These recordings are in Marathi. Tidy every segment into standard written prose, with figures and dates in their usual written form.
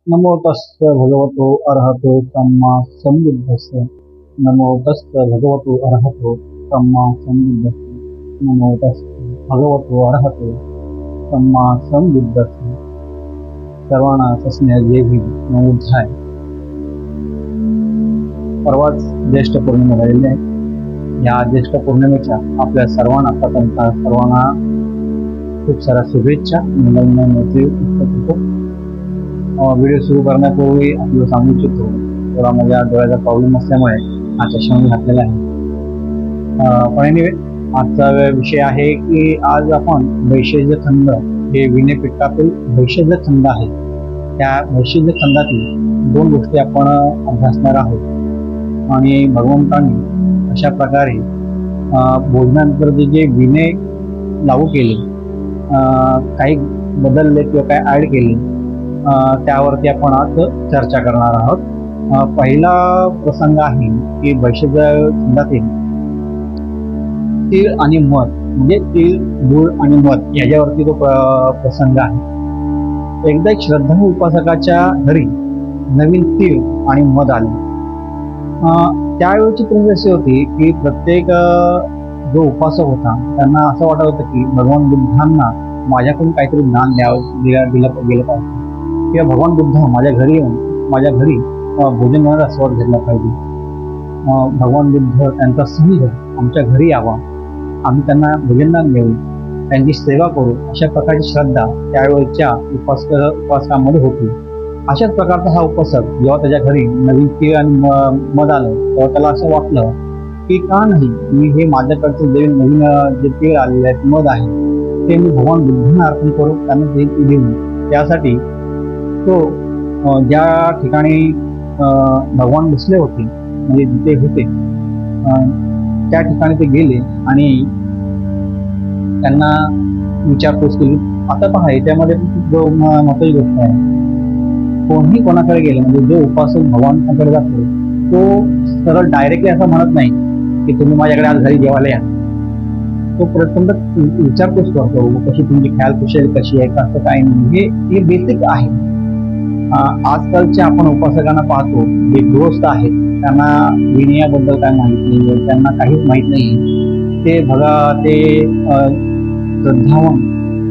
नमो तस्य भगवतो अरहतो सम्मा सम्बुद्धस्य। नमो तस्य भगवतो अरहतो सम्मा सम्बुद्धस्य। नमो तस्य भगवतो अरहतो सम्मा सम्बुद्धस्य। सर्वांना सस्नेहदेवी नमोध्याय। परवाच ज्येष्ठ पौर्णिमा झालेली आहे। या ज्येष्ठ पौर्णिमेच्या आपल्या सर्वांना सर्वांना खूप साऱ्या शुभेच्छा। व्हिडिओ सुरू करण्यापूर्वी आपल्याला सांगू इच्छितो, थोडा माझ्या डोळ्याचा प्रॉब्लेम असल्यामुळे हा चष्मा मी घातलेला आहे। पण एनिवे, आजचा विषय आहे की आज आपण वैशेष्य छंद, हे विनयपिटकातील वैशेष्य छंद आहे, त्या वैशेष्य छंदातील दोन गोष्टी आपण अभ्यासणार आहोत। आणि भगवंतांनी अशा प्रकारे भोजनानंतर जे विनय लागू केले, काही बदलले किंवा काय ॲड केले, त्यावरती आपण आज चर्चा करणार आहोत। पहिला प्रसंग आहे की वैशेष्य छंदातील तीळ आणि मध, म्हणजे तीळ, गुळ आणि मध याच्यावरती तो प्रसंग आहे। एकदा एक श्रद्धाळू उपासकाच्या घरी नवीन तीळ आणि मध आले। त्यावेळची परिस्थिती अशी होती की प्रत्येक जो उपासक होता त्यांना असं वाटत होतं की भगवान बुद्धांना माझ्याकडून काहीतरी ज्ञान दिलं गेलं पाहिजे, किंवा भगवान बुद्ध माझ्या घरी येऊन माझ्या घरी भोजन करण्याचा आस्वाद घेतला पाहिजे। भगवान बुद्ध त्यांचा संघ आमच्या घरी यावा, आम्ही त्यांना भोजनदान देऊ, त्यांची सेवा करू, अशा प्रकारची श्रद्धा त्यावेळेच्या उपासकांमध्ये होती। अशाच प्रकारचा हा उपासक जेव्हा त्याच्या घरी नवीन तीळ आणि मध आलं, तेव्हा त्याला असं वाटलं की का नाही मी हे माझ्याकडचे जे नवीन जे तीळ आलेले आहेत, मध आहे, ते मी भगवान बुद्धांना अर्पण करू, त्यांना ते देऊ। त्यासाठी तो ज्या ठिकाणी भगवान बसले होते, म्हणजे जिथे होते त्या ठिकाणी ते गेले आणि त्यांना विचारपूस केली। आता पहा, याच्यामध्ये जो महत्त्वाची गोष्ट आहे, कोणीही कोणाकडे गेले, म्हणजे जो उपासक भगवानाकडे जातो तो सरळ डायरेक्टली असं म्हणत नाही की तुम्ही माझ्याकडे आज घरी जेवायला या। तो प्रथम विचारपूस करतो, कशी तुमची ख्यालकुशली कशी आहे, कसं काय नाही, हे बेसिक आहे। आजकालच्या आपण उपासकांना पाहतो, जे गृहस्थ आहेत त्यांना विनयाबद्दल काय माहित नाही, त्यांना काहीच माहित नाही। ते श्रद्धावान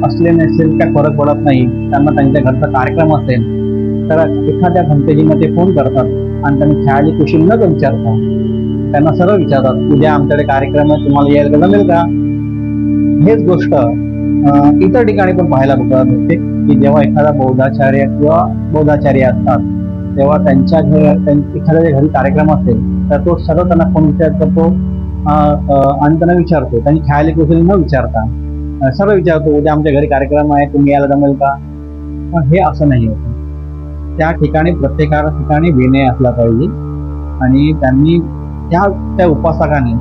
असले नसेल काय फरक पडत नाही, त्यांना त्यांच्या घरचा कार्यक्रम असेल तर एखाद्या भंतेजींना ते फोन करतात आणि त्यांनी ख्याली कुशल न विचारतात, त्यांना सरळ विचारतात, उद्या आमच्याकडे कार्यक्रम आहे, तुम्हाला यायला जमेल का? हेच गोष्ट इतर ठिकाणी पण पाहायला भेटते की जेव्हा एखादा बौद्धाचार्य किंवा बौद्धाचार्य असतात, तेव्हा एखाद्या घरी कार्यक्रम असेल तर तो सरळ त्यांना फोन विचार करतो आणि त्यांना विचारतो, त्यांनी ख्याली कुशल न विचारता सरळ विचारतो, उद्या आमच्या घरी कार्यक्रम आहे, तुम्ही यायला जमेल का? पण हे असं नाही होतं। त्या ठिकाणी प्रत्येका ठिकाणी विनय असला पाहिजे। आणि त्यांनी त्या उपासकाने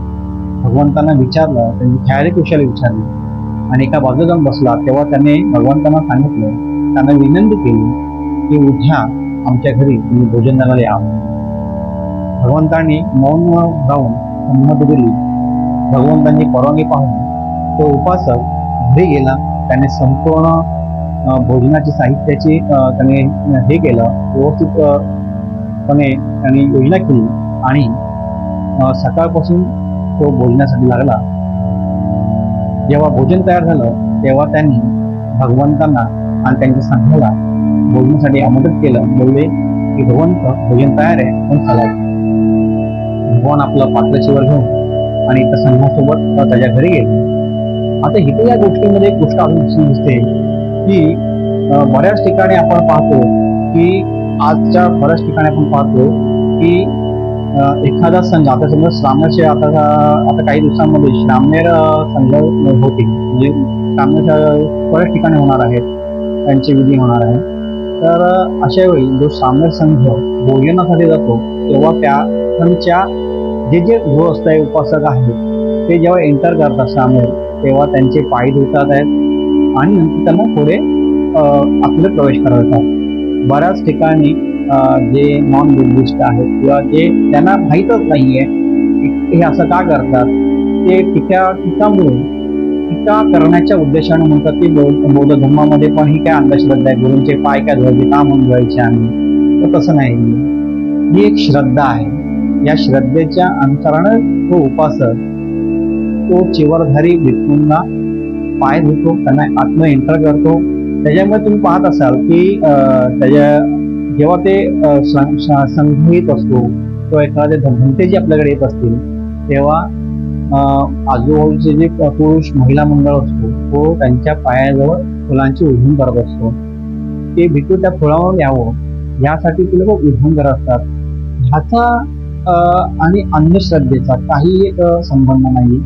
भगवंतांना विचारलं, त्यांनी ख्याली कुशल विचारली आणि एका बाजूला जाऊन बसला, तेव्हा त्यांनी भगवंतांना सांगितलं, त्यांना विनंती केली की उद्या आमच्या घरी तुम्ही भोजनाला या। भगवंतांनी मौन राहून संमती दिली। भगवंतांची परवानगी पाहून तो उपासक घरी गेला। त्याने संपूर्ण भोजनाची साहित्याची त्याने हे केलं, व्यवस्थितपणे त्यांनी योजना केली आणि सकाळपासून तो भोजनासाठी लागला। जेव्हा भोजन तयार झालं तेव्हा त्यांनी भगवंतांना आणि त्यांच्या संघाला भोजनासाठी आमंत्रित केलं। बोलले की भगवंत, भोजन तयार आहे, पण चला। भगवान आपलं पात्रशीवर घेऊन आणि त्या संघासोबत त्याच्या घरी गेले। आता इथे या गोष्टीमध्ये एक गोष्ट अजून दिसते की बऱ्याच ठिकाणी आपण पाहतो की आजच्या बऱ्याच ठिकाणी आपण पाहतो की एखादा संघ, आता समजा श्रामणेर, आता काही दिवसांमध्ये श्रामणेर संघ होतील, म्हणजे श्रामणेर बऱ्याच ठिकाणी होणार आहेत, त्यांची विधी होणार आहे। तर अशा वेळी जो श्रामणेर संघ भोजनासाठी जातो तेव्हा त्यांच्या जे गृहस्थ आहे, उपासक आहेत, ते जेव्हा एंटर करतात श्रामणेर, तेव्हा त्यांचे पाय धुतात आहेत आणि नंतर त्यांना पुढे आपले प्रवेश करतात। बऱ्याच ठिकाणी जे नॉन बुद्धिस्ट आहेत किंवा जे त्यांना माहीतच नाहीये हे असं का करतात, ते टीका करण्याच्या उद्देशाने म्हणतात की बौद्ध धर्मामध्ये पण ही काय अंधश्रद्धा आहे, गुरूंचे पाय काय धुवायचे, का म्हणून धुवायचे आम्ही, तर तसं नाही. ही एक श्रद्धा आहे. या श्रद्धेच्या अनुसाराने तो उपासक तो चिवरधारी भिक्खूंना पाय धुतो, त्यांना आत्म एंटर करतो. त्याच्यामुळे तुम्ही पाहत असाल की जेव्हा ते संघ येत असतो किंवा एखादे भंते जे आपल्याकडे येत असतील तेव्हा आजूबाजूचे जे पुरुष महिला मंडळ असतो तो त्यांच्या पायाजवळ फुलांची उधळण करत असतो. ते भिक्खू त्या फुलावर यावं यासाठी ते लोक उधळण करत असतात. ह्याचा आणि अंधश्रद्धेचा काही एक संबंध नाही.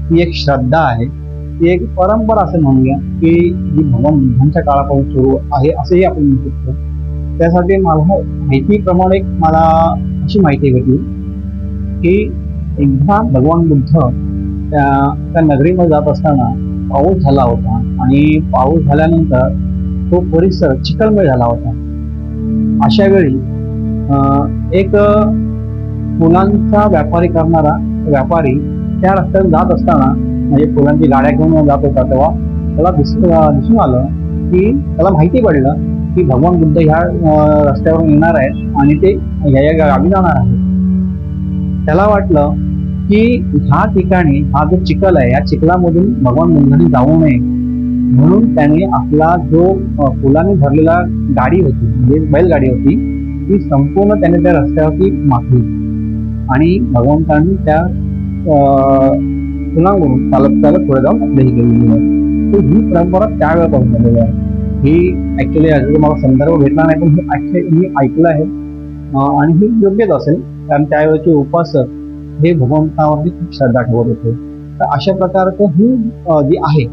ही एक श्रद्धा आहे, ती एक परंपरा असं म्हणूया की जी भगवान बुद्धांच्या काळापासून सुरू आहे असंही आपण म्हणू शकतो. त्यासाठी मला माहितीप्रमाणे मला अशी माहिती भेटली की एकदा भगवान बुद्ध त्या नगरीमध्ये जात असताना पाऊस झाला होता आणि पाऊस झाल्यानंतर तो परिसर चिखलमय झाला होता. अशा वेळी एक फुलांचा व्यापारी करणारा व्यापारी त्या रस्त्यावर जात असताना म्हणजे फुलांची गाड्या घेऊन जात होता तेव्हा त्याला दिसून आलं की त्याला माहिती पडलं की भगवान बुद्ध ह्या रस्त्यावरून येणार आहेत आणि ते या गावी जाणार आहेत. त्याला वाटलं की ह्या ठिकाणी हा जो चिखल आहे या चिखलामधून भगवान बुद्धांनी जाऊ नये म्हणून त्याने आपला जो फुलांनी भरलेला गाडी होती म्हणजे बैलगाडी होती ती संपूर्ण त्याने त्या रस्त्यावरती माखली आणि भगवंतांनी त्या फुलांवरून चालत पुढे जाऊन आपल्याही गेलेली आहे. तर ही परंपरा त्यावेळेपासून झालेली आहे. ही ऍक्च्युली अजून मला संदर्भ भेटला नाही पण हे मी ऐकलं आहे आणि ही योग्यच असेल कारण त्यावेळेचे उपासक हे भगवंतावरती खूप श्रद्धा ठेवत होते. तर अशा प्रकारचं ही जी आहे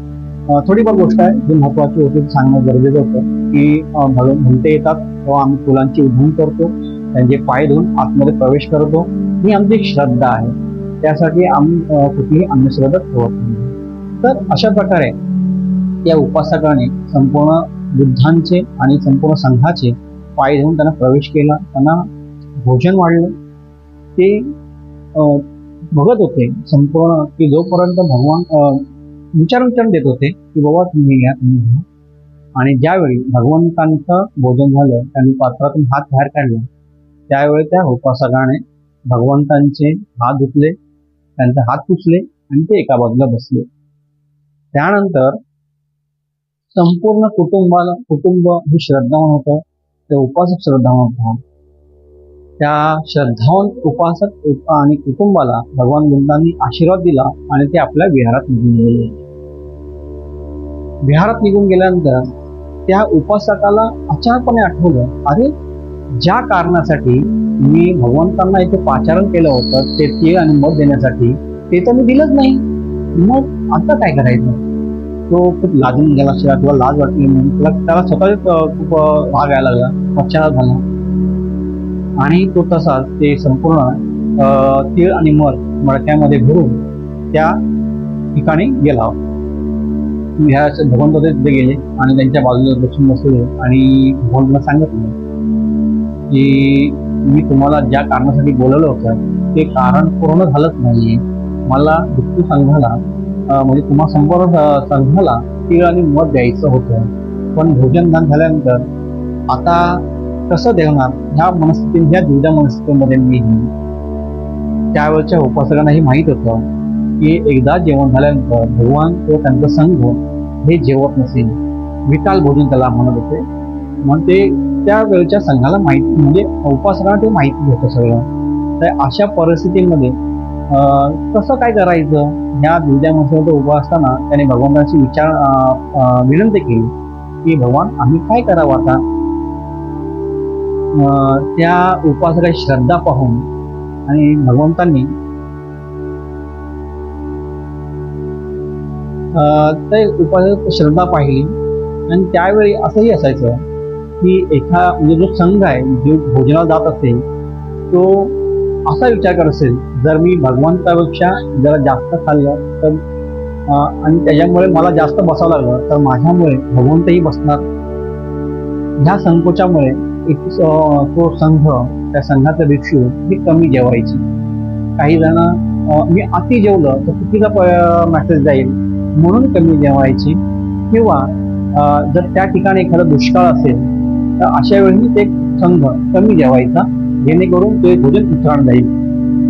थोडीफार गोष्ट आहे जी महत्वाची होती सांगणं गरजेचं होतं की भंते येतात तेव्हा आम्ही फुलांची उधळण करतो, त्यांचे पाय धुवून आतमध्ये प्रवेश करतो. ही आमची एक श्रद्धा आहे. त्यासाठी आम्ही कुठलीही अंधश्रद्धा ठेवत नाही. तर अशा प्रकारे या उपासकाने संपूर्ण बुद्धांचे आणि संपूर्ण संघाचे पाय धुवून त्यांना प्रवेश केला, त्यांना भोजन वाढलं. ते बघत होते संपूर्ण की जोपर्यंत भगवान विचारण देत होते की बाबा तुम्ही घ्या तुम्ही घ्या. आणि ज्यावेळी भगवंतांचं भोजन झालं त्यांनी पात्रातून हात बाहेर काढला त्यावेळी त्या उपासकाने भगवंतांचे हात धुतले, त्यांचे हात पुसले आणि ते एका बाजूला बसले. त्यानंतर संपूर्ण कुटुंब हे श्रद्धावान होतं, ते उपासक श्रद्धावान होता. त्या श्रद्धावान उपासक आणि कुटुंबाला भगवान बुद्धांनी आशीर्वाद दिला आणि ते आपल्या विहारात निघून गेले. विहारात निघून गेल्यानंतर त्या उपासकाला अचानकपणे आठवलं, अरे ज्या कारणासाठी मी भगवंतांना इथे पाचारण केलं होतं ते तीळ आणि मध देण्यासाठी ते तर मी दिलंच नाही, मग आता काय करायचं. तो खूप लाजून गेला किंवा लाज वाटली म्हणून त्याला स्वतःच खूप राग यायला लागला, पश्चाताप झाला आणि तो तसाच ते संपूर्ण तीळ आणि मध मडक्यामध्ये भरून त्या ठिकाणी गेला. ह्या भगवंत तिथे गेले आणि त्यांच्या बाजूला बसून बसले आणि भगवंतांना सांगितलं की मी तुम्हाला ज्या कारणासाठी बोलवलं होतं ते कारण पूर्ण झालंच नाहीये. मला भिक्खू संघाला म्हणजे तुम्हा संपूर्ण संघाला तीळ आणि मध द्यायचं होतं पण भोजन दान झाल्यानंतर आता कसं देणार ह्या द्विधा मनस्थितीमध्ये मी. त्यावेळच्या उपासकांनाही माहित होतं की एकदा जेवण झाल्यानंतर भगवान किंवा त्यांचा संघ हे जेवत नसेल, विकाल भोजन त्याला म्हणत होते. मग ते त्या वेळच्या संघाला माहिती म्हणजे उपासकांना ते माहिती होतं सगळं. तर अशा परिस्थितीमध्ये कसं काय करायचं ह्या द्विधा मनस्थितीत उभा असताना त्याने भगवंतांची विनंती केली की भगवान आम्ही काय करावं आता. त्या उपासकाची श्रद्धा पाहून आणि भगवंतांनी ते उपासक श्रद्धा पाहिली आणि त्यावेळी असंही असायचं की म्हणजे जो संघ आहे जो भोजनाला जात असेल तो असा विचार करत असेल जर मी भगवंतापेक्षा जरा जास्त खाल्लं तर आणि त्याच्यामुळे मला जास्त बसावं लागलं तर माझ्यामुळे भगवंतही बसणार. ह्या संकोचामुळे तो संघ त्या संघातले भिक्षू हे कमी जेवायचे. काही जण मी अति जेवलं तर चुकीचा मेसेज जाईल म्हणून कमी जेवायचे किंवा जर त्या ठिकाणी एखादा दुष्काळ असेल तर अशा वेळी ते संघ कमी जेवायचा, जेणेकरून ते भोजन उतरण जाईल.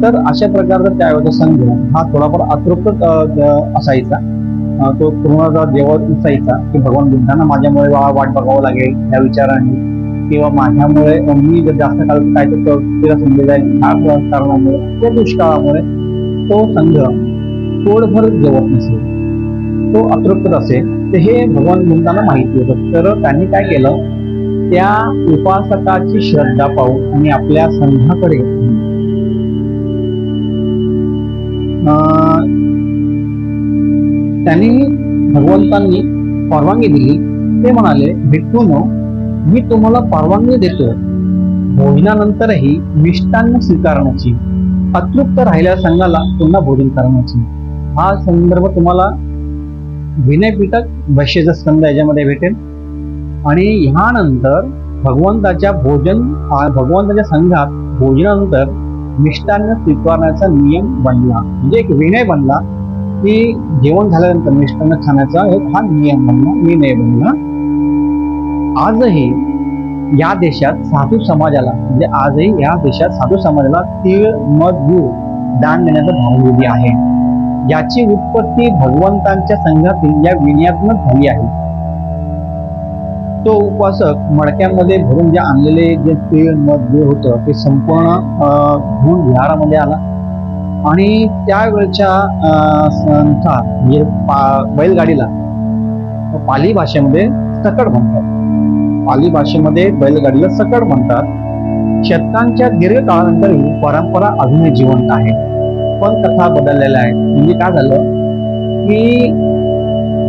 तर अशा प्रकारचा त्यावेळेचा संघ हा थोडाफार अतृप्त असायचा. तो पूर्ण जेवण नसायचा की भगवान बुद्धांना माझ्यामुळे वाट बघावं लागेल या विचाराने, किंवा माझ्यामुळे मी जर जास्त काळ काय तर तिला समजले जाईल ह्या कारणामुळे त्या दुष्काळामुळे तो संघ पोटभर जेवत नसेल, तो अतृप्त असेल. तर हे भगवान बुद्धांना माहिती होतं. तर त्यांनी काय केलं, त्या उपासकाची श्रद्धा पाहून आणि आपल्या संघाकडे त्यांनी भगवंतांनी परवानगी दिली. ते म्हणाले, भिक्खूंनो, मी तुम्हाला परवानगी देतो भोजनानंतरही मिष्टान्न स्वीकारण्याची, अतृप्त राहिलेल्या संघाला पुन्हा भोजन करण्याची. हा संदर्भ तुम्हाला विनयपिटक वैश्यचा स्कंद याच्यामध्ये भेटेल. आणि ह्यानंतर भगवंताच्या संघात भोजनानंतर मिष्टान्न स्वीकारण्याचा नियम बनला, म्हणजे एक विनय बनला की जेवण झाल्यानंतर मिष्टान्न खाण्याचा हा नियम बनला, विनय बनला. आजही या देशात साधू समाजाला तीळ, मध, गूळ दान देण्याचा भावविधी आहे. याची उत्पत्ती भगवंतांच्या संघातील या विनयातूनच झाली आहे. तो उपासक मडक्यामध्ये भरून जे आणलेले जे तीळ, मध, गूळ होतं ते संपूर्ण घेऊन विहारामध्ये आला. आणि त्यावेळच्या म्हणजे बैलगाडीला पाली भाषेमध्ये सकड म्हणतात. शतकांच्या दीर्घ काळानंतर ही परंपरा अजूनही जिवंत आहे, पण कथा बदललेल्या आहेत. म्हणजे काय झालं की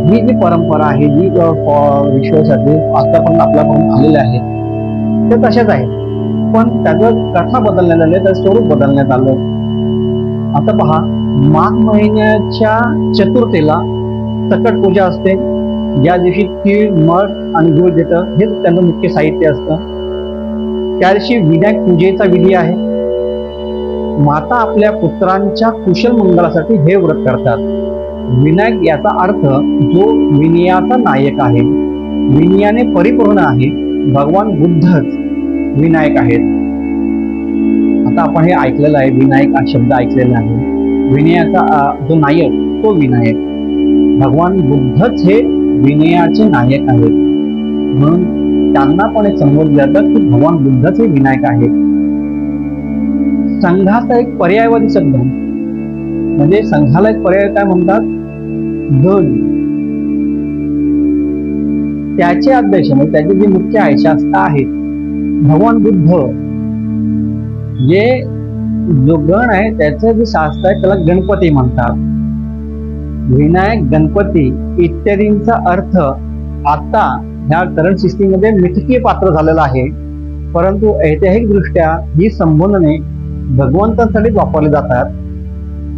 ही जी परंपरा आहे, जी विश्वासाठी आतापर्यंत आपल्यापर्यंत आलेली आहे, ते तशाच आहे, पण त्याचं कथा बदलण्यात आले, त्याचं स्वरूप बदलण्यात आलं. आता पहा, माघ महिन्याच्या चतुर्थीला सकट पूजा असते, ज्या दिवशी तीळ, मध आणि गूळ देतं हेच त्यांचं मुख्य साहित्य असतं. त्या दिवशी विनायक पूजेचा विधी आहे. माता आपल्या पुत्रांच्या कुशल मंगलासाठी हे व्रत करतात. विनायक याचा अर्थ जो विनयाचा नायक आहे, विनयाने परिपूर्ण आहे. भगवान बुद्धच विनायक आहेत. आता आपण हे ऐकलेलं आहे, विनायक हा शब्द ऐकलेला आहे. विनयाचा जो नायक तो विनायक, भगवान बुद्धच हे विनयाचे नायक आहेत. म्हणून त्यांना पण एक संबोधलं जातं की भगवान बुद्धच हे विनायक आहेत. संघाचा एक पर्यायवादी शब्द, म्हणजे संघाला एक पर्याय काय म्हणतात, धन. त्याचे अध्यक्ष म्हणजे त्याचे जे मुख्य आहे, शास्त्र आहेत भगवान बुद्ध. जे जो गण आहे त्याचं जे शास्त्र आहे त्याला गणपती म्हणतात. विनायक, गणपती इत्यादींचा अर्थ आता ह्या करंट सिस्टीममध्ये मिथकीय पात्र झालेला आहे. परंतु ऐतिहासिक दृष्ट्या ही संबोधने भगवंतांसाठीच वापरले जातात.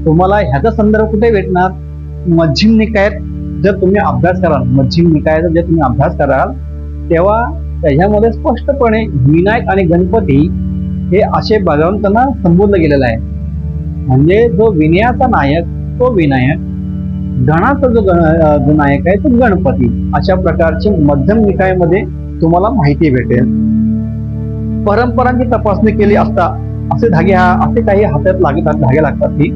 तुम्हाला ह्याचा संदर्भ कुठे भेटणार, मध्यम निकायात जर तुम्ही अभ्यास कराल तेव्हा त्याच्यामध्ये स्पष्टपणे विनायक आणि गणपती हे असे भगवंतांना संबोधलं गेलेलं आहे. म्हणजे जो विनयाचा नायक तो विनायक, गणाचा जो नायक आहे तो गणपती. अशा प्रकारचे मध्यम निकायामध्ये तुम्हाला माहिती भेटेल. परंपरांची तपासणी केली असता असे काही हातात धागे लागतात की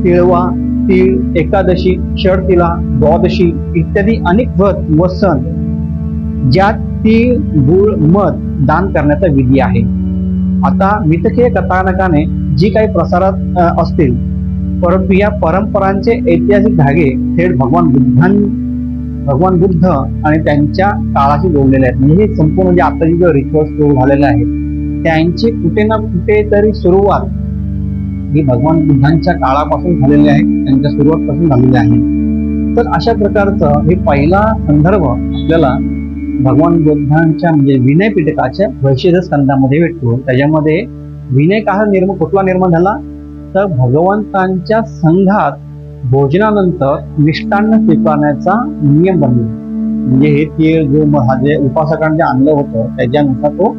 तिळवा, तीळ, एकादशी, षडतिला, द्वादशी इत्यादी अनेक व्रत व सण ज्यात तीळ, गूळ, मध दान करण्याचा विधी आहे. आता मिथकीय कथानकाने जी काही प्रसारात असतील, परंतु या परंपरांचे ऐतिहासिक धागे थेट भगवान बुद्ध आणि त्यांच्या काळाशी जोडलेले आहेत. म्हणजे हे संपूर्ण जे आताची जो रिच्युअल्स सुरू झालेले आहेत त्यांची कुठे ना कुठे तरी सुरुवात ही भगवान बुद्धांच्या काळापासून झालेली आहे, त्यांच्या सुरुवातपासून झालेली आहे. तर अशा प्रकारचं हे पहिला संदर्भ आपल्याला भगवान बुद्धांच्या म्हणजे विनय पिटकाच्या वैशिष्ट्य स्कंदामध्ये भेटतो. त्याच्यामध्ये विनय कुठला निर्माण झाला, तर भगवंतांच्या संघात भोजनानंतर मिष्टान्न स्वीकारण्याचा नियम बनला. म्हणजे हे तीळ जो जे उपासकांचे आणलं होतं त्याच्यानुसार तो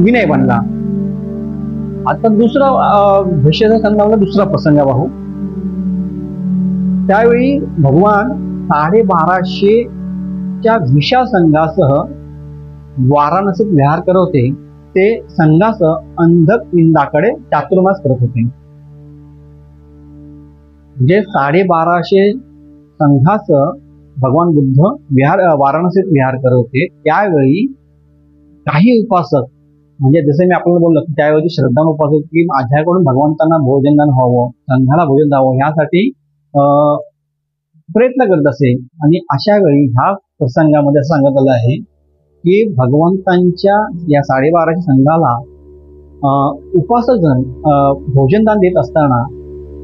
विनय बनला. आता दुसरा वैशिष्ट्य स्कंदामध्ये दुसरा प्रसंग पाहू. त्यावेळी भगवान 1250 विशाल संघासह वाराणसीत विहार करत होते ते संघास अंधक इंदाकडे चातुर्मास करत होते. जे 1250 संघास भगवान बुद्ध वाराणसीत विहार करत होते. त्यावेळी काही उपासक, म्हणजे जसे मी आपल्याला बोललो की त्यावेळी श्रद्धा उपासक की माझ्याकडून भगवंतांना भोजनदान व्हावं, संघाला भोजन द्यावं यासाठी प्रयत्न करत असे. आणि अशा वेळी ह्या प्रसंगामध्ये सांगत आलं आहे की भगवंतांच्या या 1250 संघाला उपासक जण भोजनदान देत असताना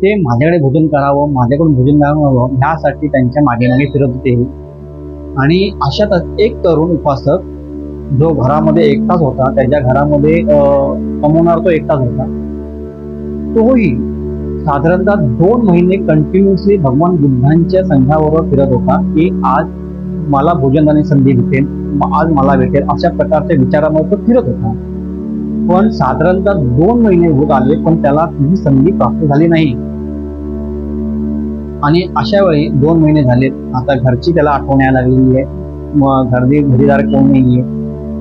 ते माझ्याकडे भोजन करावं, माझ्याकडून भोजन द्यावं ह्यासाठी त्यांच्या मागे मागे फिरत होते. आणि अशातच एक तरुण उपासक जो घरामध्ये एकटाच होता, त्याच्या घरामध्ये कमवणार तो एकटाच होता, तोही साधारणतः 2 महिने कंटिन्युअसली भगवान बुद्धांच्या संघाबरोबर फिरत होता की आज मला भोजनदानी संधी भेटेल, आज मला भेटेल, अशा प्रकारच्या विचारामध्ये तो फिरत होता. पण साधारणतः 2 महिने होत आले पण त्याला ती संधी प्राप्त झाली नाही. आणि अशा वेळी 2 महिने झाले, आता घरची त्याला आठवण यायला लागलेली आहे, मग घरीदार कोण नाहीये.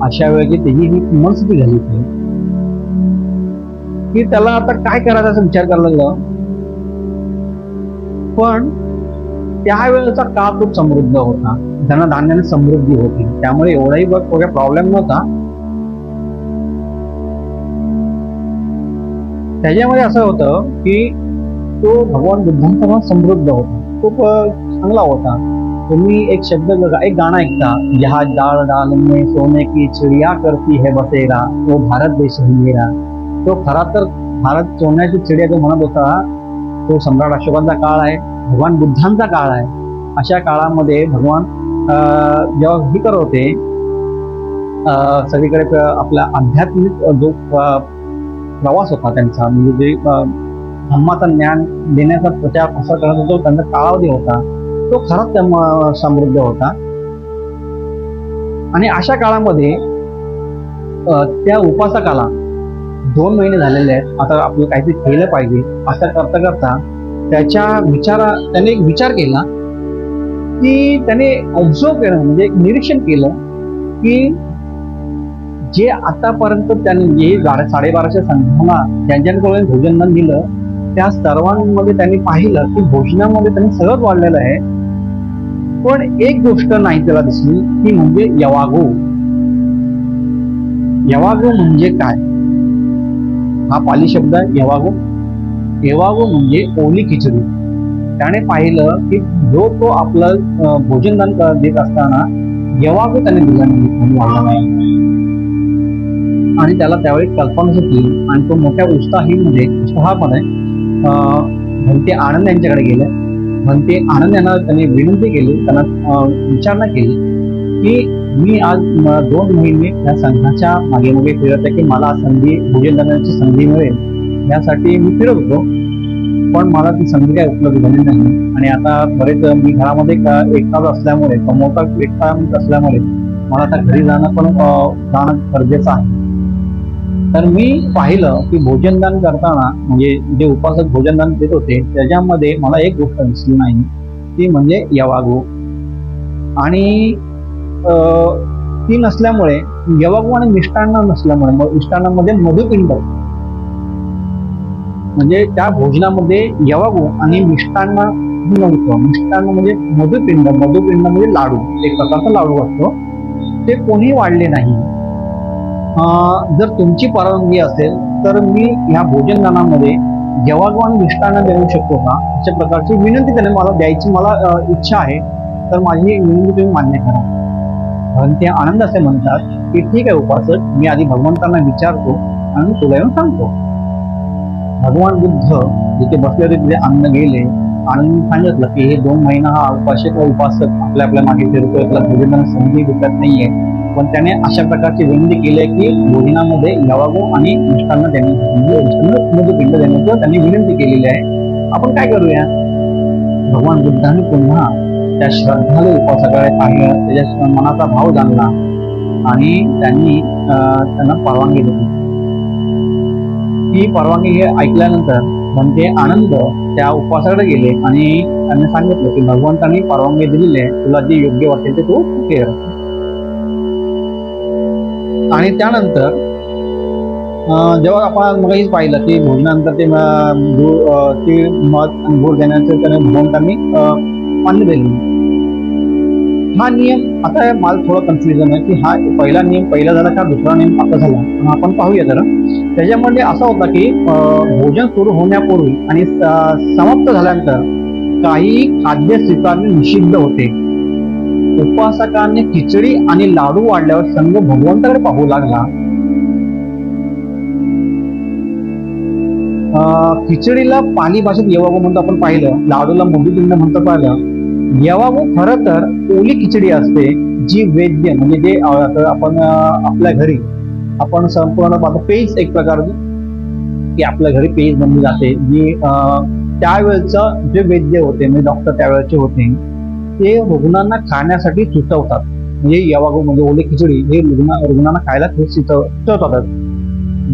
अशा वेळी त्याची ही मनस्थिती झाली की त्याला आता काय करायचा असा विचार करायला लागला. पण त्यावेळेचा काळ खूप समृद्ध होता, धनधान्याने समृद्धी होती, त्यामुळे एवढाही काही प्रॉब्लेम नव्हता. त्याच्यामध्ये असं होतं की तो भगवान बुद्धांचा मन समृद्ध होता, खूप चांगला होता. तुम्ही एक शब्द बघा, एक गाणं ऐकता, जहाज डाल डाल में सोने की चिड़िया करती है बसेरा, तो भारत देश है मेरा. तो खरा तर भारत सोन्याची चिडिया जो म्हणत होता तो सम्राट अशोकांचा काळ आहे, भगवान बुद्धांचा काळ आहे. अशा काळामध्ये भगवान जेव्हा ही करत होते सगळीकडे आपला आध्यात्मिक जो प्रवास होता त्यांचा, म्हणजे जे धम्माचं ज्ञान देण्याचा प्रचार प्रसार करत होता त्यांचा कालावधी होता, तो खराच समृद्ध होता. आणि अशा काळामध्ये त्या उपासकाला 2 महिने झालेले आहेत, आता आपल्याला काहीतरी केलं पाहिजे असं करता करता त्याने एक विचार केला की त्याने ऑब्झर्व केलं, म्हणजे एक निरीक्षण केलं की जे आतापर्यंत त्यांनी जे 1250 संघाला ज्यांच्याकडून भोजनदान दिलं त्या सर्वांमध्ये त्यांनी पाहिलं की भोजनामध्ये त्यांनी सगळं वाढलेलं आहे, पण एक गोष्ट नाही त्याला दिसली ती म्हणजे यवागो. यवागो म्हणजे काय? हा पाली शब्द आहे यवागो. यवागो म्हणजे ओली खिचडी. त्याने पाहिलं की जो तो आपलं भोजनदान देत असताना यवागो त्याने दिला नाही, आणि त्याला त्यावेळी कल्पना सुटली आणि तो मोठ्या उत्साहामध्ये भंते आनंद यांच्याकडे गेले. भंते आनंद यांना त्यांनी विनंती केली, त्यांना विचारणा केली की मी आज 2 महिने या संघाच्या मागे मागे फिरत आहे की मला भोजनदानाची संधी मिळेल यासाठी मी फिरत होतो, पण मला ती संधी काय उपलब्ध झाली नाही. आणि आता बरेच मी घरामध्ये एकटाच असल्यामुळे, कमवता एकटा असल्यामुळे मला आता घरी जाणं गरजेचं आहे. तर मी पाहिलं की भोजनदान करताना, म्हणजे जे उपासक भोजनदान देत होते त्याच्यामध्ये मला एक गोष्ट दिसली नाही, ती म्हणजे यवागो. आणि ती नसल्यामुळे, यवागो आणि मिष्टान्न नसल्यामुळे, मिष्टान्नामध्ये मधुपिंड, म्हणजे त्या भोजनामध्ये यवागो आणि मिष्टान्न नव्हतं. मिष्टान्न म्हणजे मधुपिंड म्हणजे लाडू, एक प्रकारचा लाडू असतो, ते कोणी वाढले नाही. जर तुमची परवानगी असेल तर मी ह्या भोजनदानामध्ये यवागो आणि मिष्टान्न देऊ शकतो का, अशा प्रकारची विनंती त्याने मला द्यायची मला इच्छा आहे, तर माझी विनंती तुम्ही मान्य करा. भंते आनंद असे म्हणतात की ठीक आहे उपासक, मी आधी भगवंतांना विचारतो आणि तुला येऊन सांगतो. भगवान बुद्ध जिथे बसले होते तिथे अन्न गेले आणि सांगितलं की हे 2 महिना हा उपासक आपल्या मागे फिरतोय, त्याला भोजनाला संधी भेटत नाहीये. पण त्याने अशा प्रकारची विनंती केली आहे की भोजनामध्ये यवागो आणि मिष्टान्न मधुपिंड देण्याचं त्यांनी विनंती केलेली आहे. आपण काय करूया, भगवान बुद्धांनी पुन्हा त्या श्रद्धाळू उपासकाकडे पाहिलं, त्याच्या मनाचा भाव जाणला आणि त्यांना परवानगी दिली. ही परवानगी ऐकल्यानंतर म्हणजे आनंद त्या उपासाकडे गेले आणि त्यांनी सांगितलं की भगवंतांनी परवानगी दिलेली आहे, तुला जे योग्य वाटेल ते तू कर. आणि त्यानंतर जेव्हा आपण मगाशीच पाहिलं की भोजनानंतर ते मध आणि गुळ देण्याचं त्याने भगवंतांनी मान्य दिली. हा नियम आता मला थोडं कन्फ्युजन आहे की हा पहिला नियम पहिला झाला का दुसरा नियम आता झाला, आपण पाहूया जरा. त्याच्यामध्ये असा होता की भोजन सुरू होण्यापूर्वी आणि समाप्त झाल्यानंतर काही खाद्य स्वीकारणे निषिद्ध होते. उपासकांनी खिचडी आणि लाडू वाढल्यावर संघ भगवंताकडे पाहू लागला. खिचडीला पाली भाषेत येवागो म्हणतो आपण पाहिलं, लाडूला मोदीपिंड म्हणतो पाहिलं. येवागो खरं तर ओली खिचडी असते जी वैद्य म्हणजे जे आपण आपल्या घरी आपण संपूर्ण पाहतो पेज एक प्रकारची की आपल्या घरी पेज बनली जाते, जी त्यावेळेचं जे वैद्य होते म्हणजे डॉक्टर त्यावेळेचे होते ते रुग्णांना खाण्यासाठी सुचवतात. म्हणजे येवागो म्हणजे ओली खिचडी हे रुग्णांना खायला सुचवतात.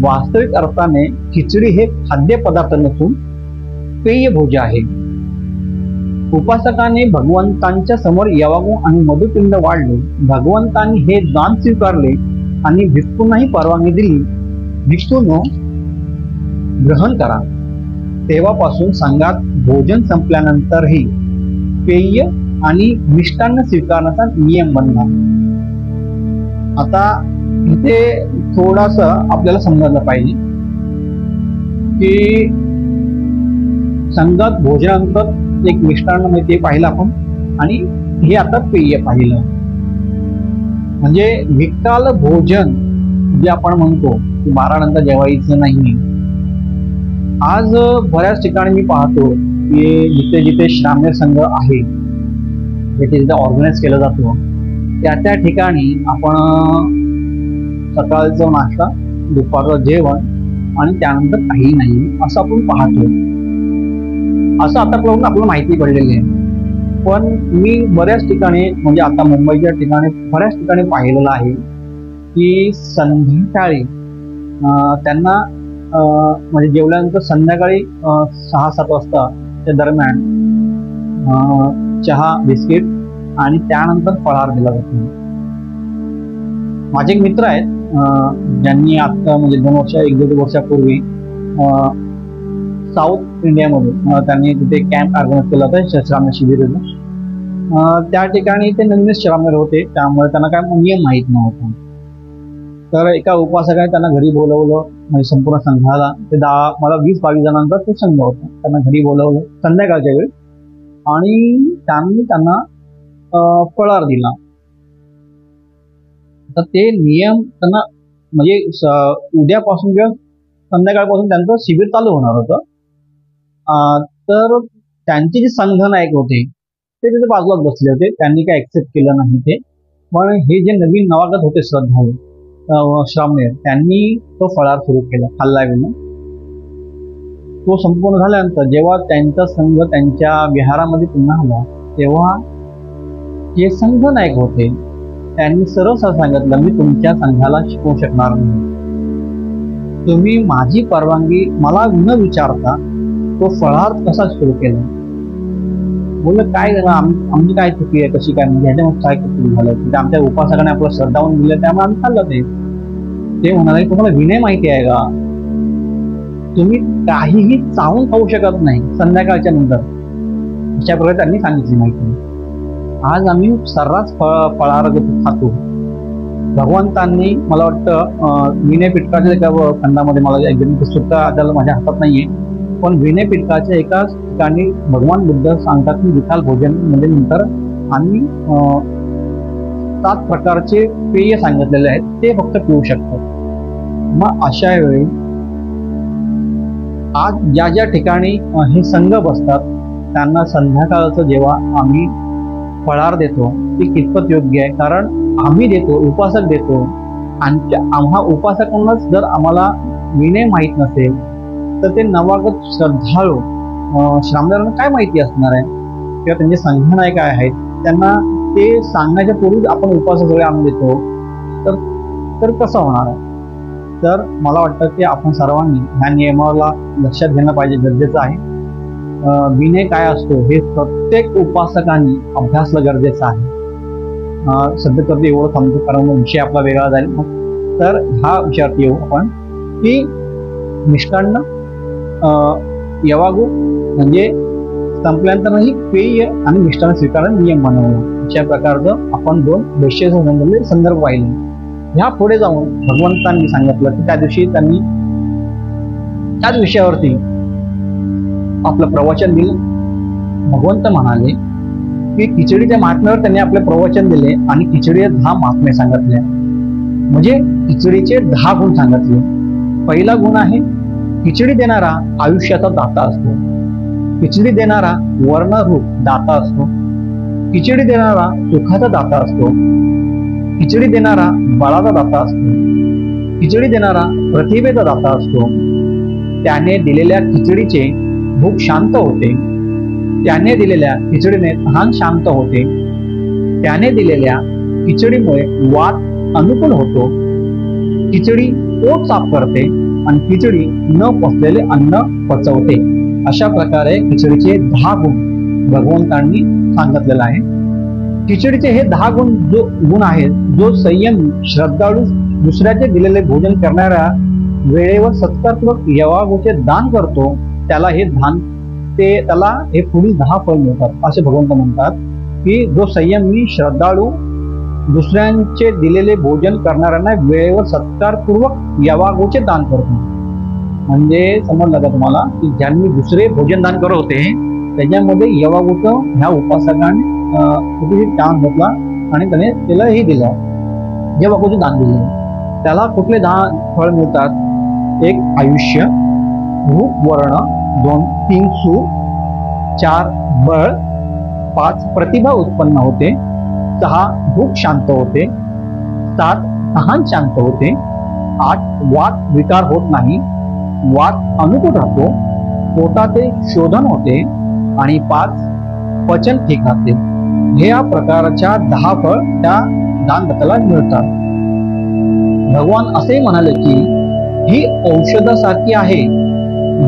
वास्तविक अर्थाने खिचडी हे खाद्यपदार्थ नसून पेय भोज्य आहे. उपासकाने भगवंतांच्या समोर येवागो आणि मधुपिंड वाढले. भगवंतांनी हे दान स्वीकारले आणि भिक्षूंनाही परवानगी दिली, भिक्षूंनो ग्रहण करा. तेव्हापासून संघात भोजन संपल्यानंतरही पेय आणि मिष्टान्न स्वीकारण्याचा नियम बनला. आता इथे थोडस आपल्याला समजायला पाहिजे की संघात भोजनानंतर एक मिष्टान्न म्हणजे ते पाहिलं आपण आणि हे आता पेय पाहिलं. म्हणजे विकाल भोजन जे आपण म्हणतो की 12 नंतर जेवायचं नाही. आज बऱ्याच ठिकाणी मी पाहतो की जिथे जिथे श्राम्य संघ आहे, जिथे जिथे ऑर्गनाईज केलं जातो, त्या ठिकाणी आपण सकाळचं नाश्ता, दुपारचं जेवण आणि त्यानंतर काही नाही असं आपण पाहतो. असं आतापर्यंत आपल्याला माहिती पडलेली आहे. पण मी बऱ्याच ठिकाणी म्हणजे आता मुंबईच्या ठिकाणी बऱ्याच ठिकाणी पाहिलेलं आहे की संध्याकाळी त्यांना म्हणजे जेवल्यानंतर संध्याकाळी 6-7 वाजता त्या दरम्यान चहा, बिस्किट आणि त्यानंतर फळाहार दिला जातो. माझे एक मित्र आहेत ज्यांनी आता म्हणजे 1-1.5 वर्षापूर्वी साऊथ इंडियामध्ये त्यांनी तिथे कॅम्प ऑर्गनाईज केला होता श्राम्य शिबिर. त्या ठिकाणी ते नवीन श्राम्य होते, त्यामुळे त्यांना काय नियम माहीत नव्हता. तर एका उपासकाने त्यांना घरी बोलवलं, म्हणजे संपूर्ण संघाला ते 20-22 जणांचा तो संघ होता. त्यांना घरी बोलवलं संध्याकाळच्या वेळी आणि त्यांना फळाहार दिला. तर ते नियम त्यांना म्हणजे उद्यापासून किंवा संध्याकाळपासून त्यांचं शिबिर चालू होणार होतं. तर त्यांचे जे संघनायक होते ते तिथे बाजूलाच बसले होते, त्यांनी काय ऍक्सेप्ट केलं नाही ते. पण हे जे नवीन नवागत होते श्रद्धाळू श्राम्य, त्यांनी तो फळाहार सुरू केला, खाल्ला गेला. तो संपूर्ण झाल्यानंतर जेव्हा त्यांचा संघ त्यांच्या विहारामध्ये पुन्हा आला तेव्हा जे संघनायक होते त्यांनी सरळ सांगितलं, मी तुमच्या संघाला शिकवू शकणार नाही. तुम्ही माझी परवानगी मला न विचारता तो फळाहार कसा सुरू केला. बोललं काय झालं, आमची काय चुकी आहे, कशी काय, म्हणजे ह्याच्यामध्ये काय चुकी झालं. म्हणजे आमच्या उपासकाने आपलं श्रद्धावून दिलं त्यामुळे आम्ही खाल्लं. ते म्हणाले तुम्हाला विनय माहिती आहे का, तुम्ही काहीही चावून खाऊ शकत नाही संध्याकाळच्या नंतर. अशा प्रकारे त्यांनी सांगितली माहिती. आज आम्ही सर्रास फळाहार खातो. भगवंतांनी मला वाटतं विनय पिटकाच्या एका खंडामध्ये, मला एकदम सुद्धा आधार माझ्या हातात नाहीये, पण विनय पिटकाच्या एका ठिकाणी भगवान बुद्ध सांगतात की विकाल भोजन म्हणजे नंतर आम्ही 7 प्रकारचे पेय सांगितलेले आहेत, ते फक्त पिऊ शकतात. मग अशा वेळी आज ज्या ज्या ठिकाणी हे संघ बसतात त्यांना संध्याकाळचं जेव्हा आम्ही फळाहार देतो ते कितपत योग्य आहे. कारण आम्ही देतो, उपासक देतो, आणि आम्हा उपासकांनाच जर आम्हाला विनय माहीत नसेल तर ते नवागत श्रद्धाळू श्रामदारांना काय माहिती असणार आहे, किंवा त्यांचे संघनायक काय आहेत त्यांना ते सांगण्याच्या पूर्वीच आपण उपासक सगळे आणून देतो, तर कसं होणार आहे. तर मला वाटतं की आपण सर्वांनी ह्या नियमाला लक्षात घेणं पाहिजे, गरजेचं आहे. विनय काय असतो हे प्रत्येक उपासकांनी अभ्यासलं गरजेचं आहे. सध्या तर एवढं थांबतो कारण विषय आपला वेगळा जाईल. तर ह्या विषयावरती येऊ आपण की मिष्टान्न यवागू म्हणजे संपल्यानंतरही पेय आणि मिष्टान्न स्वीकारण नियम बनवणं, अशा प्रकारचं आपण 2 वैश्य संदर्भ पाहिले. ह्या पुढे जाऊन भगवंतांनी सांगितलं की त्या दिवशी त्यांनी त्याच विषयावरती आपलं प्रवचन दिलं. भगवंत म्हणाले की खिचडीच्या महात्म्यावर त्यांनी आपले प्रवचन दिले आणि खिचडीचे 10 महात्मे सांगितले, म्हणजे खिचडीचे 10 गुण सांगितले. पहिला गुण आहे खिचडी देणारा आयुष्याचा दाता असतो, खिचडी देणारा वर्णरूप दाता असतो, खिचडी देणारा सुखाचा दाता असतो, खिचडी देणारा बळाचा दाता असतो, खिचडी देणारा प्रतिभेचा दाता असतो. त्याने दिलेल्या खिचडीचे भूक शांत होते, त्याने दिलेल्या खिचडीने तहान शांत होते, त्याने दिलेल्या खिचडीमुळे वात अनुकूल होतो, खिचडी पोट साफ करते आणि खिचडी न पचलेले अन्न पचवते. अशा प्रकारे खिचडीचे 10 गुण भगवंतांनी सांगितलेलं आहे. खिचडीचे हे 10 गुण आहेत. जो संयम श्रद्धाळू दुसऱ्याचे दिलेले भोजन करणाऱ्या वेळेवर सत्कारपूर्वक यवागूचे दान करतो, त्याला हे पुढील 10 फळ मिळतात. असे भगवंत म्हणतात की जो संयमी श्रद्धाळू दुसऱ्यांचे दिलेले भोजन करणाऱ्यांना वेळेवर सत्कारपूर्वक यवागूचे दान करतो. म्हणजे समजलं का तुम्हाला की ज्यांनी दुसरे भोजन दान करत होते त्याच्यामध्ये यवागूचं ह्या उपासकाने दान घेतला आणि त्याने त्याला हे दिलं, यवागूचे दान दिले. त्याला कुठले 10 फळ मिळतात? 1 आयुष्य, रूप वर्ण, 3 सुख, 4 बळ, 5 प्रतिभा उत्पन्न होते, 6 भूक शांत होते, 7 तहान शांत होते, 8 वात विकार होत नाही, वात अनुकूल राहतो, पोटाचे शोधन होते आणि 5 पचन ठीक राहते. हे या प्रकारच्या 10 फळ त्या दानदात्याला मिळतात. भगवान असे म्हणाले की ही औषधासारखी आहे.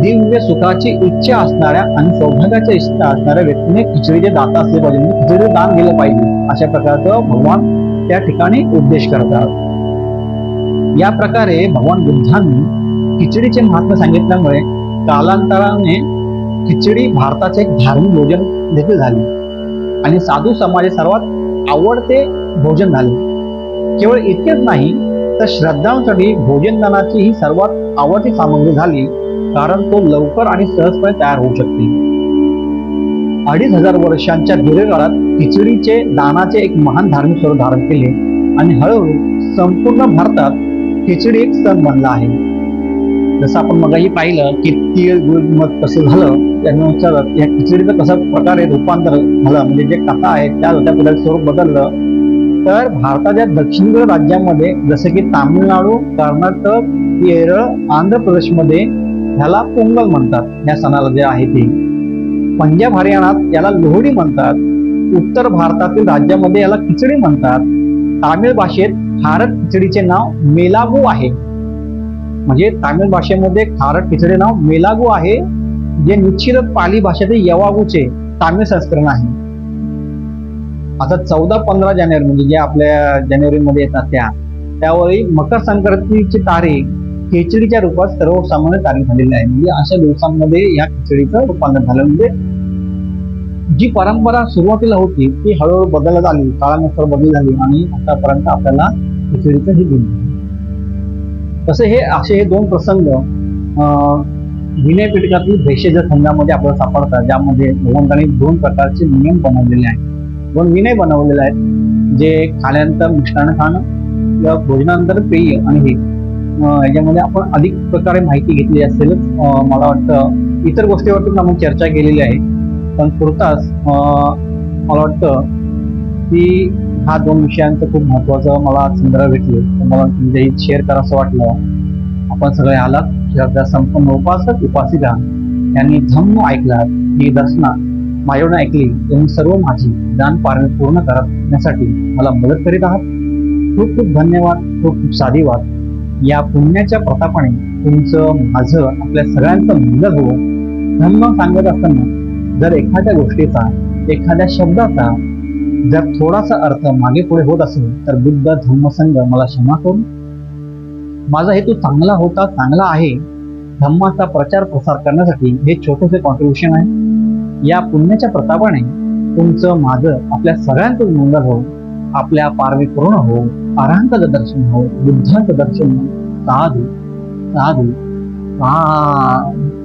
दिव्य सुखाची इच्छा असणाऱ्या आणि सौभाग्याची इच्छा असणाऱ्या व्यक्तीने खिचडीचे दाता असले पाहिजे, म्हणजे खिचडीचे दान दिलं पाहिजे. अशा प्रकारचं भगवान त्या ठिकाणी उपदेश करतात. या प्रकारे भगवान बुद्धांनी खिचडीचे महात्म्य सांगितल्यामुळे कालांतराने खिचडी भारताचे एक धार्मिक भोजन देखील झाले आणि साधू समाजाचे सर्वात आवडते भोजन झाले. केवळ इतकेच नाही तर श्रद्धांसाठी भोजनदानाची ही सर्वात आवडती सामग्री झाली, कारण तो लवकर आणि सहजपणे तयार होऊ शकते. 2500 वर्षांच्या दीर्घकाळात खिचडीचे दानाचे एक महान धार्मिक स्वरूप धारण केले आणि हळूहळू संपूर्ण भारतात खिचडी एक सण बनला आहे. जसं आपण मगाही पाहिलं की तीळ गुळ मध कसं झालं, त्यानुसार या खिचडीचं कशा प्रकारे रूपांतर झालं, म्हणजे जे कथा आहे त्या पुढे स्वरूप बदललं. तर भारताच्या दक्षिणेकडील राज्यांमध्ये जसे की तामिळनाडू, कर्नाटक, केरळ, आंध्र प्रदेशमध्ये ह्याला पोंगल म्हणतात. या सणाला जे आहे ते पंजाब हरियाणात याला लोहडी म्हणतात. उत्तर भारतातील राज्यामध्ये याला खिचडी म्हणतात. तामिळ भाषेत खारट खिचडीचे नाव मेलागू आहे. म्हणजे तामिळ भाषेमध्ये खारट खिचडी नाव मेलागू आहे, जे निश्चितच पाली भाषेतील यवागूचे तामिळ संस्करण आहे. आता 14-15 जानेवारी म्हणजे जे आपल्या जानेवारीमध्ये येतात त्यावेळी मकर संक्रांतीची तारीख खिचडीच्या रूपात सर्वसामान्य तारीख झालेली आहे. म्हणजे अशा दिवसांमध्ये या खिचडीचं रूपांतर झालं. म्हणजे जी परंपरा सुरुवातीला होती ती हळूहळू बदलत आली, काळानुसार बदल झाली आणि आतापर्यंत आपल्याला खिचडीचं हे दिलं. तसे हे 2 प्रसंग विनयपिटकातील भेषज खंडामध्ये आपल्याला सापडतात, ज्यामध्ये भगवंतांनी 2 प्रकारचे नियम बनवलेले आहेत, 2 विनय बनवलेले आहेत, जे खाल्यानंतर मिष्टान्न खाणं किंवा भोजनानंतर पेय आणि हे याच्यामध्ये आपण अधिक प्रकारे माहिती घेतली असेलच. मला वाटतं इतर गोष्टीवरती आपण चर्चा केलेली आहे, पण पुरताच मला वाटतं की हा 2 विषयांचं खूप महत्वाचं मला संदर्भ भेटले, मला तुमच्याही शेअर करावंसं वाटलं. आपण सगळे आलात, श्रद्धा संपन्न उपासक उपासिका यांनी धम्म ऐकला, ही दर्शना माझ्याकडून ऐकली, तुम्ही सर्व माझी दान पारण पूर्ण करण्यासाठी मला मदत करीत आहात. खूप खूप धन्यवाद, खूप खूप साधीवाद. या पुण्याच्या प्रतापाने तुमचं माझं आपल्या सगळ्यांचं मंगल हो. धम्म सांगत असताना जर एखाद्या गोष्टीचा, एखाद्या शब्दाचा जर थोडासा अर्थ मागे पुढे होत असेल तर बुद्ध धम्म संघ मला क्षमा करून माझा हेतू चांगला होता, चांगला आहे. धम्माचा प्रचार प्रसार करण्यासाठी हे छोटेसे कॉन्ट्रीब्युशन आहे. या पुण्याच्या प्रतापाने तुमचं माझं आपल्या सगळ्यांचं मंगल हो, आपल्या पारवी पूर्ण हो, अरहंताचं दर्शन हो, बुद्धाचं दर्शन हो. साधू साधू साधू.